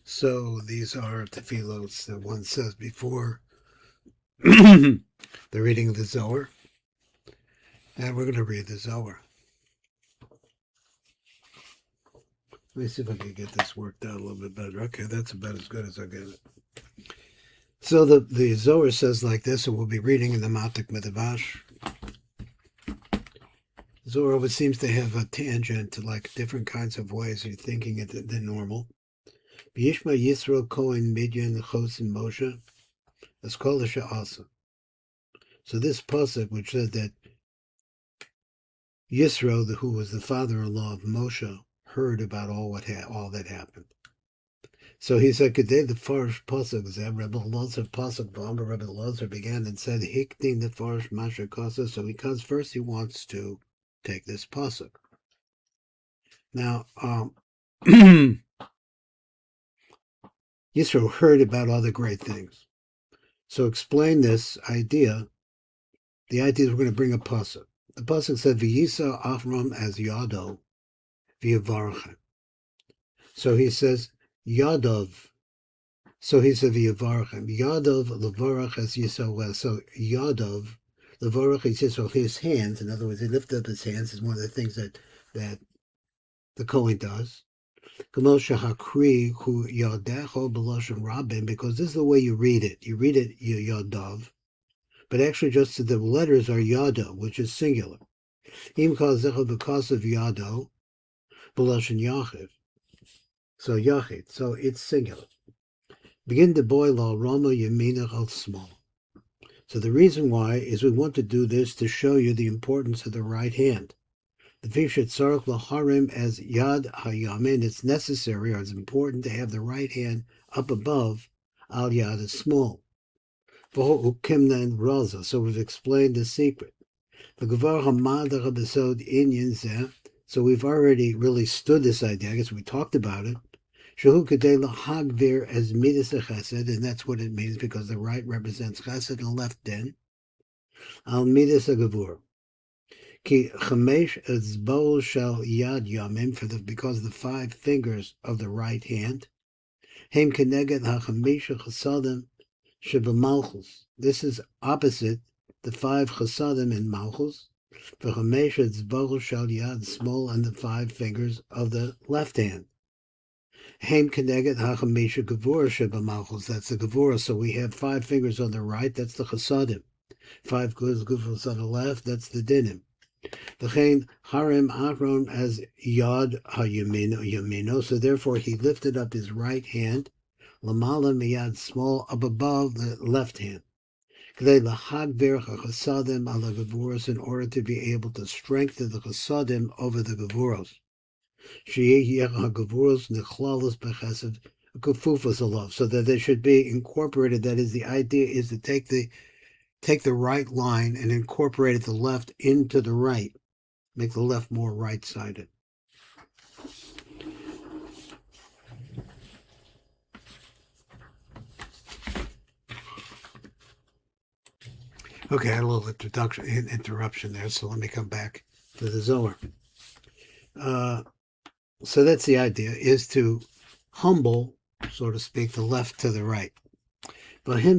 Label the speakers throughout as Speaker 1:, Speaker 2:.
Speaker 1: So these are tefillos that one says before the reading of the Zohar. And we're going to read the Zohar. Let me see if I can get this worked out a little bit better. Okay, that's about as good as I'll get it. So the Zohar says like this, and we'll be reading in the Matik Midrash. Zohar always seems to have a tangent to like different kinds of ways of thinking it than normal. Yishma Yisro Kohen Midyan Chosin Moshe. That's called a Sha'asa. So this pasuk, which said that Yisro, who was the father-in-law of Moshe, heard about all that happened. So he said, "Kedei the Frisch pasuk zeh Rebbe Elazar pasuk Bamba Rebbe Elazar began and said, Hikting the Frisch Masha Kasa." So because first he wants to take this pasuk. Now, Yisro heard about all the great things. So explain this idea. The idea is we're going to bring a pasuk. The pasuk said, "V'yisa Aharon as Yado v'yavarchem." So he says Yadav. So he said v'yavarchem. Yadav levarach as Yisro. So Yadav levarach is Yisro. His hands. In other words, he lifted up his hands. Is one of the things that the Kohen does. Because this is the way you read it. You read it Yadav, but actually just the letters are Yada, which is singular. Because of Yado, B'lashon Yachiv. So Yachid, so it's singular. Begin to boil al Rama Yaminach al small. So the reason why is we want to do this to show you the importance of the right hand. The Fishat Sarach Laharim as Yad Hayamin, it's necessary or it's important to have the right hand up above Al Yad is small. So we've explained the secret. So we've already really stood this idea. I guess we talked about it. As midas chesed, and that's what it means because the right represents chesed and the left din. Al midas gavur. Ki chamesh etzbol shel yad yamim because the 5 fingers of the right hand. Hem keneged hachamisha chasadim shebemalchus. This is opposite the 5 chasadim in malchus. V'chamesh etzbol shel yad small and the 5 fingers of the left hand. Hem keneged hachamisha gavura shebemalchus. That's the gavura. So we have 5 fingers on the right. That's the chasadim. 5 gavuras on the left. That's the dinim. V'chein harem Aharon as yad hayamino. So therefore he lifted up his right hand, lamala miyad small, up above the left hand. K'dei lahagver chasadim ala gavuros, in order to be able to strengthen the chasadim over the gavuros. Sheyeh hagavuros nechlalos bechesed kufufas alav, so that they should be incorporated. That is, the idea is to take the right line and incorporate the left into the right, make the left more right-sided. Okay, I had a little interruption there, so let me come back to the Zohar. So that's the idea, is to humble, so to speak, the left to the right. So now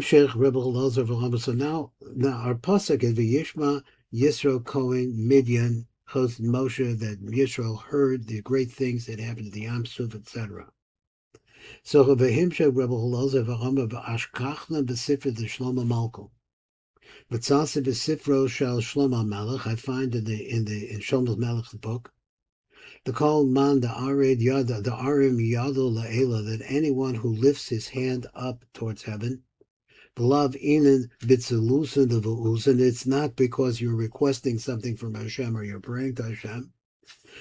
Speaker 1: our pasuk is V'yishma Yisro Kohen Midyan Chos Moshe, that Yisro heard the great things that happened to the Yam Suf, etc. So V'himshech Rebbe Elazar v'Rambam v'Ashkachna b'Sifra the Shlomo Malko. V'tzase b'Sifro shel Shlomo Melech. I find in Shlomo Melech's book, the call man the arim yado la'ela, that anyone who lifts his hand up towards heaven, B'lav inan b'tzelusin d'v'usin, it's not because you're requesting something from Hashem or you're praying to Hashem.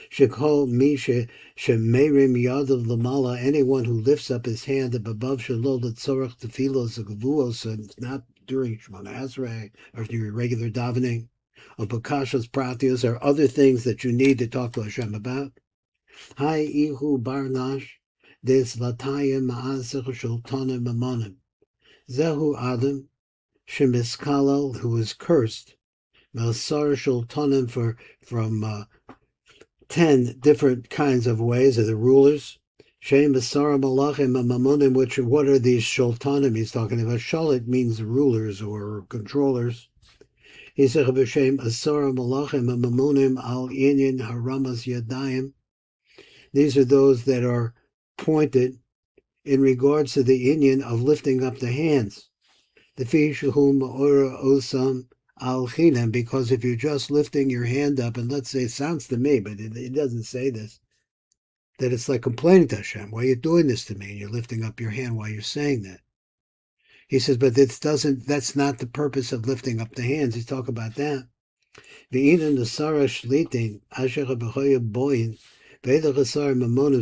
Speaker 1: Shekol mi shemerim yadav lamala, anyone who lifts up his hand up above shalol l'tzorach tefilos gvuos, and it's not during Shemona Esrei or during regular davening, or bakashas pratios, or other things that you need to talk to Hashem about. Hai ihu barnash des latayim ma'asech shultanim mamonim. Zehu Adam Shemiskalal, who is cursed, Melsar Shultanim, from 10 different kinds of ways of the rulers. Shem Basara Malachim Mamonim, which what are these Shultanim he's talking about? Shalit means rulers or controllers. He said B'Shem Asara Malachim Mamonim Al Inyan Haramas Yadayim. These are those that are pointed in regards to the Inyan of lifting up the hands. The Fishuhum Ma'ora Osam Al Chinam, because if you're just lifting your hand up, and let's say it sounds to me, but it doesn't say this, that it's like complaining to Hashem, why are you doing this to me? And you're lifting up your hand while you're saying that. He says, but that's not the purpose of lifting up the hands. He's talking about that.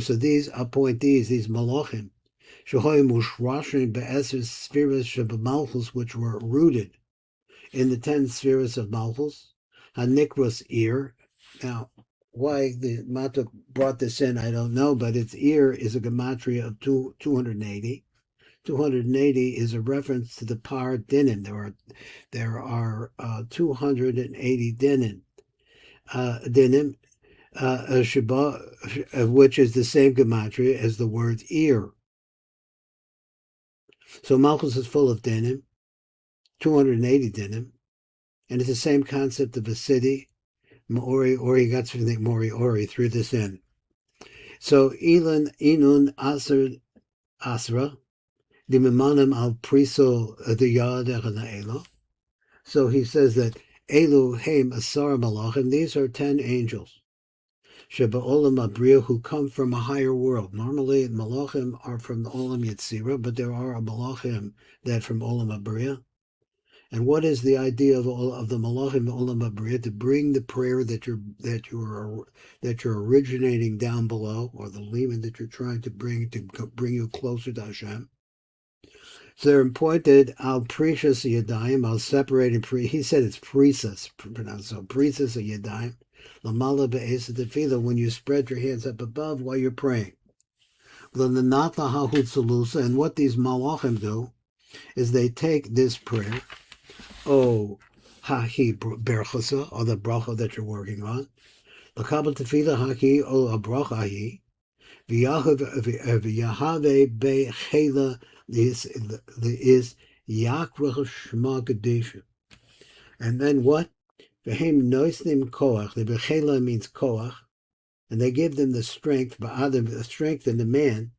Speaker 1: So these appointees, these malachim, which were rooted in the 10 spheres of Malchus, Hanikros ear. Now, why the Matuk brought this in, I don't know, but its ear is a gematria of 280. 280 is a reference to the par dinim. There are 280 dinim, which is the same gematria as the word ear. So Malchus is full of dinim, 280 dinim, and it's the same concept of a city. Maori, or he got something like Mori Ori, threw this in. So Elon Inun Asra, the Mimanim al Priso the Yad Elo. So he says that Elu Haim Asar Malachim, these are 10 angels. Sheba Olam Abriya, who come from a higher world. Normally Malachim are from the Olam Yetzira, but there are Malachim that from Olam Abriya. And what is the idea of the Malachim Olam Abriya? To bring the prayer that you're originating down below, or the limit that you're trying to bring you closer to Hashem. So they're appointed al precious yadayim, al separated. He said it's precis, pronounced so. Precis yadayim, lamala be'esa tefila, when you spread your hands up above while you're praying. And what these malachim do is they take this prayer, hahi berchasa, or the bracha that you're working on, l'kabel tefila hahi o abrachahi, v'yahave bechela is yakrach shma kedusha. And then what? V'hem noisnim koach. The bechela means koach, and they give them the strength, the strength in the man.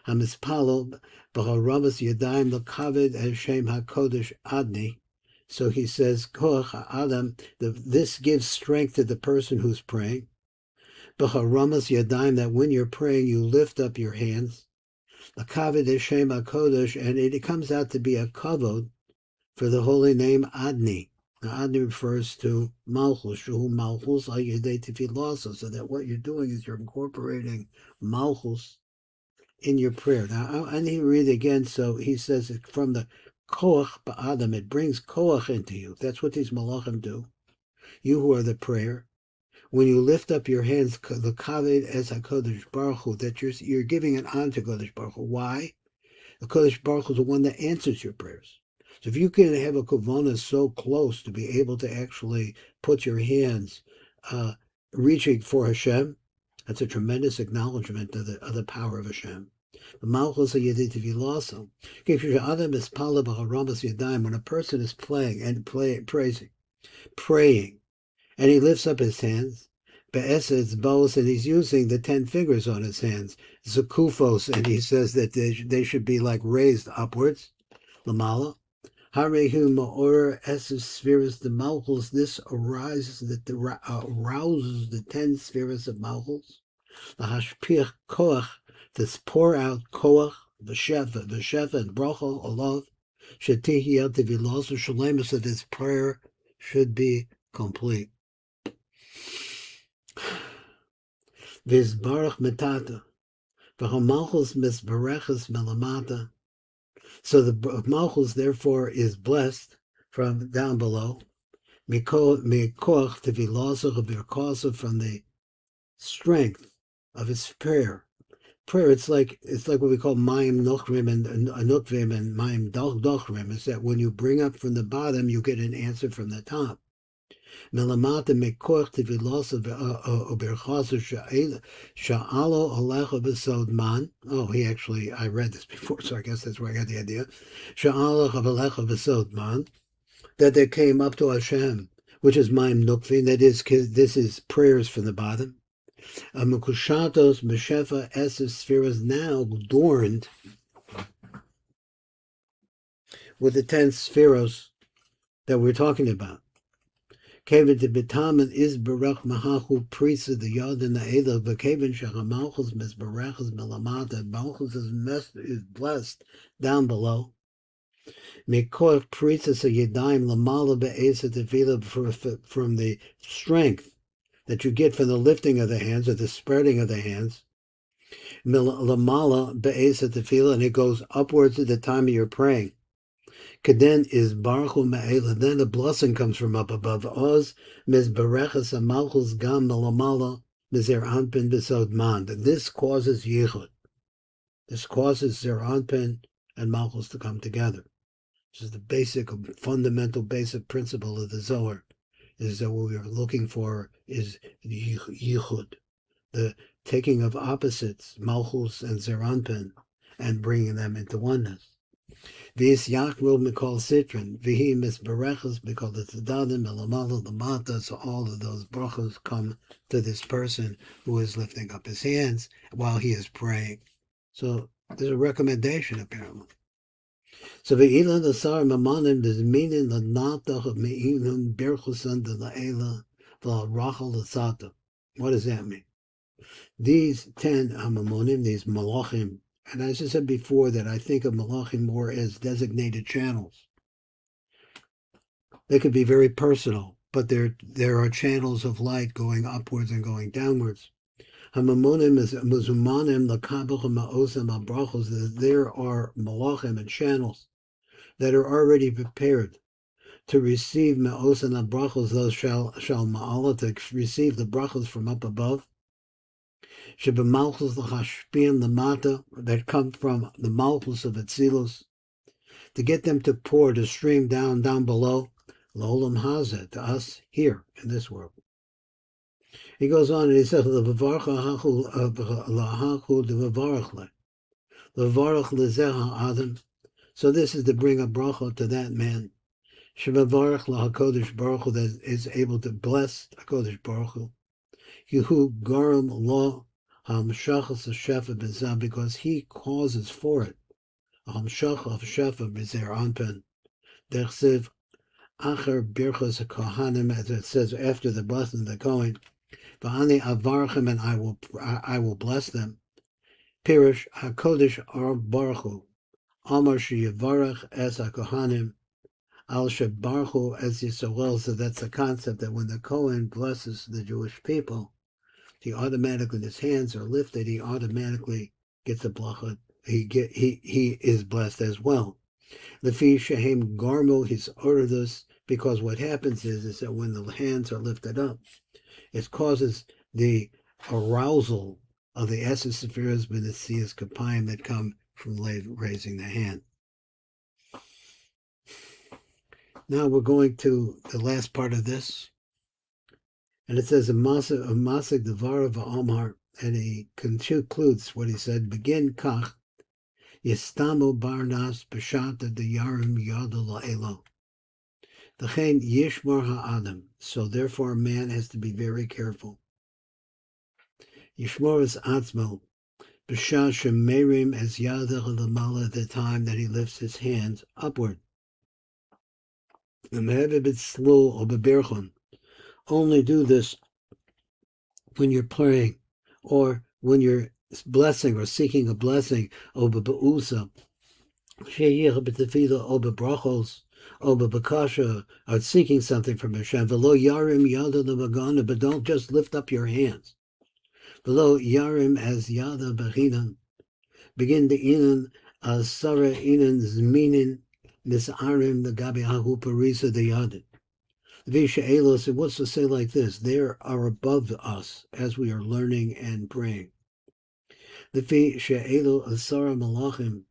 Speaker 1: Hamispalo b'haramas yadayim l'kaved Hashem hakodesh adni. So he says, koach adam. This gives strength to the person who's praying. B'haramas yadayim, that when you're praying, you lift up your hands. L'kaved Hashem hakodesh, and it comes out to be a kavod for the holy name Adni. Now, Adni refers to Malchus, Shuhu Malchus al Yedei Tefilasa, so that what you're doing is you're incorporating Malchus in your prayer. Now, I need to read again. So he says from the Koach Ba'adam, it brings Koach into you. That's what these Malachim do. You who are the prayer. When you lift up your hands, the Kaved as HaKadosh Baruch Hu, that you're giving an honor to Kadosh Baruch Hu. Why? The Kadosh Baruch Hu is the one that answers your prayers. So if you can have a kavanah so close to be able to actually put your hands reaching for Hashem, that's a tremendous acknowledgement of the power of Hashem. When a person is praying, and he lifts up his hands, be'esed bos, and he's using the 10 fingers on his hands, zakufos, and he says that they should be like raised upwards, lamala. Harehu ma'or eses spheres the malchus. This arouses the 10 spheres of malchus. The hashpiach koach, to pour out koach, the shefa and bracha, olav, shetihiyah tevilasu shalemus, that this prayer should be complete. Vizbarach metata, v'hamalchus misbareches melamata. So the Malchus, therefore, is blessed from down below. Mikoach tevilasa, from the strength of his prayer. Prayer, it's like what we call mayim nochrim and nukvim and mayim dochrim. Is that when you bring up from the bottom, you get an answer from the top. Melamata mekoch tevilosa uberchasu sha'alo alecha b'sod man. Oh, I read this before, so I guess that's where I got the idea. Sha'alo alecha b'sod man. That they came up to Hashem, which is Maim Nukvin, this is prayers from the bottom. Mekushatos Meshefa Eses Spheres, now adorned with the 10 spheros that we're talking about. Kevin de Bitaman is Barach Mahachu Prisa the Yod and the Ela, but Kevin Shachamalchus Misbarachas Melamata, Malchus is blessed down below. Mekor Prisa Yadayim Lamala Be'esa Tefila, from the strength that you get from the lifting of the hands or the spreading of the hands. Lamala Be'esa Tefila, and it goes upwards at the time of your praying. Kaden is Baruchu Ma'ela, then the blessing comes from up above. Oz Mizberechas Amalchus Gam Melamala Mizer Anpin Besod Man. This causes Yichud. This causes Zer Anpin and Malchus to come together. This is the basic, fundamental, basic principle of the Zohar, is that what we are looking for is Yichud, the taking of opposites, Malchus and Zer Anpin, and bringing them into oneness. Vis Yachro Mikol Sitrin, Vihi Misberechas Mikol Tzadadim, Elamalo Lamata, so all of those brachos come to this person who is lifting up his hands while he is praying. So there's a recommendation apparently. So Ve'ilan the Sar Mamanim is meaning the Natach of Me'inun Birchusan de La'ela V'Rachel L'Sata. What does that mean? These 10 Amamonim, these Malachim, and as I said before, that I think of Malachim more as designated channels. They could be very personal, but there are channels of light going upwards and going downwards. Hamamonim is Muzumanim, Lakabuchim, Ma'osam, Abrachos. There are Malachim and channels that are already prepared to receive Ma'osam and Abrachos. Those shall Ma'ala, to receive the brachos from up above. Shebemalchus l'chashpiim lamata, that come from the malchus of Atzilus, to get them to pour, to stream down below, l'olam hazeh, to us here in this world. He goes on and he says, l'vavarcha hachu l'hachu d'vavarach l'vavarach l'zeh adam. So this is to bring a bracha to that man. Shebevarach l'hakodesh baruch Hu, that is able to bless HaKodesh Baruch Hu. Yehu garam lo hamshachas shefa b'zah, because he causes for it hamshach of shefa b'zer anpen dersiv acher birchas kohanim, as it says after the blessing of the Kohen. V'ani avarchem, and I will bless them. Pirush hakodesh ar baruch Hu amar sheyivarach es hakohanim al shebaruchu es Yisro. So that's the concept that when the Kohen blesses the Jewish people, he automatically, his hands are lifted, he automatically gets a bracha. He is blessed as well. Lefi shehem garmo, he's ordered this, because what happens is that when the hands are lifted up, it causes the arousal of the essence of spheres b'nesias kapayim that come from raising the hand. Now we're going to the last part of this. And it says, a masik devar v'amar, and he concludes what he said, begin kach, yistamu barnas b'shata de yarim yadu la'elo. L'chein yishmar ha'adam. So therefore a man has to be very careful. Yishmor es atzmo, b'shah shemerim es yadach l'mala, at the time that he lifts his hands upward. V'mehev b'tzlu or b'berchon. Only do this when you're praying, or when you're blessing or seeking a blessing, or b'usa, sheyich b'tefila, or b'brachos, or b'bakasha, or seeking something from Hashem. V'lo yarim yada l'magana, but don't just lift up your hands. V'lo yarim as yada b'chinan. Begin to inan asara inan zminin misarim the gabi hahu parisa de yadin. Visha it wants to say like this: they are above us as we are learning and praying. The Visha asara malachim,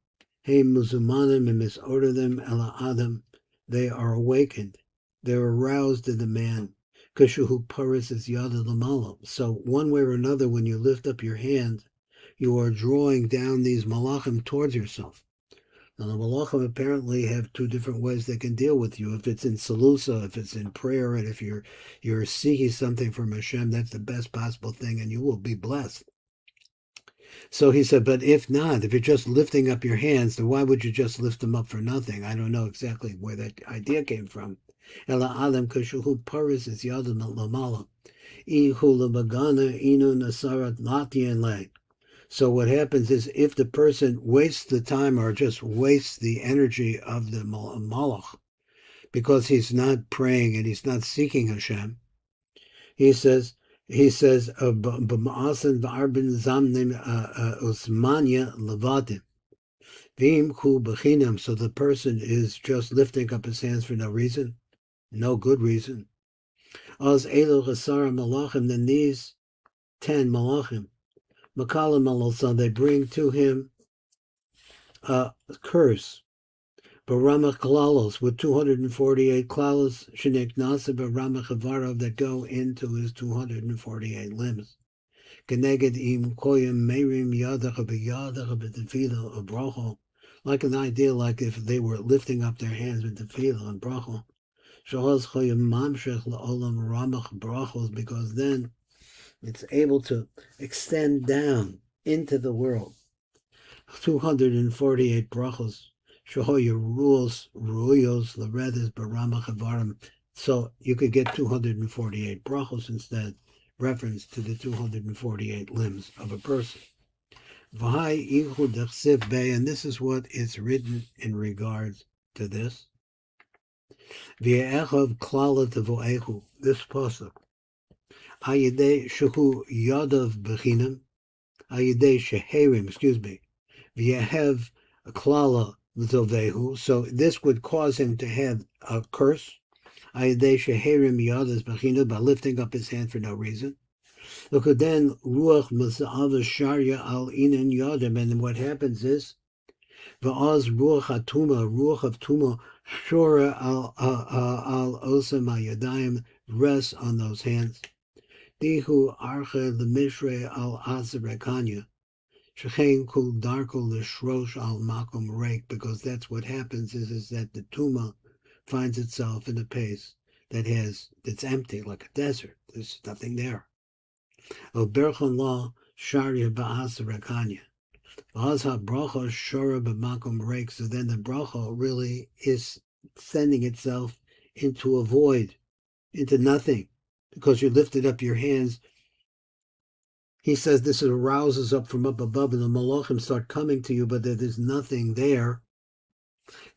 Speaker 1: hey muzumanim, and misorder them ela adam. They are awakened, they are aroused in the man. Kashuhu paris is yada lamala. So one way or another, when you lift up your hand, you are drawing down these malachim towards yourself. Now the malachim apparently have two different ways they can deal with you. If it's in salusa, if it's in prayer, and if you're seeking something from Hashem, that's the best possible thing, and you will be blessed. So he said, but if not, if you're just lifting up your hands, then why would you just lift them up for nothing? I don't know exactly where that idea came from. Ela adam kashuhu paris is yadam lamala. Ihu labagana inu nasarat latian le. So what happens is if the person wastes the time or just wastes the energy of the malach because he's not praying and he's not seeking Hashem, he says, b'ma'asen v'arbin zamnim usmanya levadim v'im ku b'chinam. So the person is just lifting up his hands for no reason, no good reason. Oz elu chasara malachim, then these 10 malachim, makalim alosah, they bring to him a curse. Baramach klalos, with 248 klalos, shenik nasa baramach avarav, that go into his 248 limbs. Keneged im koyim merim yadach b'yadach b'tefillah u'bracha, like an idea like if they were lifting up their hands with tefillah and bracha. Shahaz koyim mamshech la'olam ramach brachos, because then it's able to extend down into the world. 248 brachos. Shahoya rules, ruyos, laredes, baramach avarim. So you could get 248 brachos instead, reference to the 248 limbs of a person. V'hai ichu dechsiv bei, and this is what is written in regards to this. V'ye'echav klala tevo'echu, this pasuk. Ayidei shehu yadav bechinam, ayidei sheherim, v'yehev klala v'zovehu. So this would cause him to have a curse. Ayidei sheherim yadav bechinam, by lifting up his hand for no reason. Look, then ruach masa'ava sharya al inan yadim, and what happens is v'az ruach atuma, ruach of tuma, shora al osam ayadayim, rests on those hands. Dihu arche lemishre al azarekanya, shechein kul darko lishrosh al makom reik, because that's what happens is that the tuma finds itself in a place that's empty, like a desert. There's nothing there. O berchon la sharia ba'azarekanya. V'haz ha-bracha shora b'makom reik. So then the bracha really is sending itself into a void, into nothing, because you lifted up your hands. He says this arouses up from up above, and the malachim start coming to you, but there's nothing there.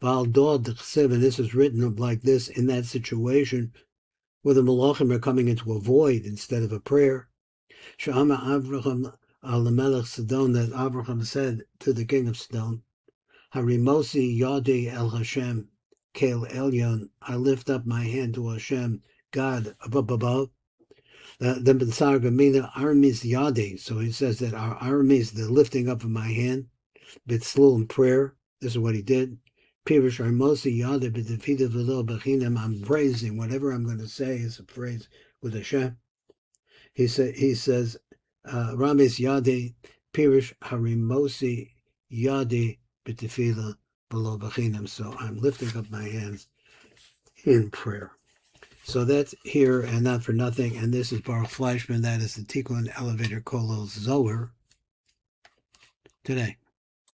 Speaker 1: And this is written like this in that situation where the malachim are coming into a void instead of a prayer. Sha'ama Avraham al-Melech Sidon, that Avraham said to the king of Sidon, Harimosi Yadi el Hashem Kel Elyon, I lift up my hand to Hashem, God above. The Bensar Gamina Armis Yadi. So he says that our armies, the lifting up of my hand, Bitzlul in prayer. This is what he did. Pirush Armosi Yadi b'tefida v'lo b'chinam. I'm praising. Whatever I'm going to say is a praise with Hashem. He says Ramis Yadi Pirush Harimosi Yadi b'tefila v'lo b'chinam. So I'm lifting up my hands in prayer. So that's here and not for nothing. And this is Baruch Fleischman. That is the Tikkun Elevator Kolos Zohar today.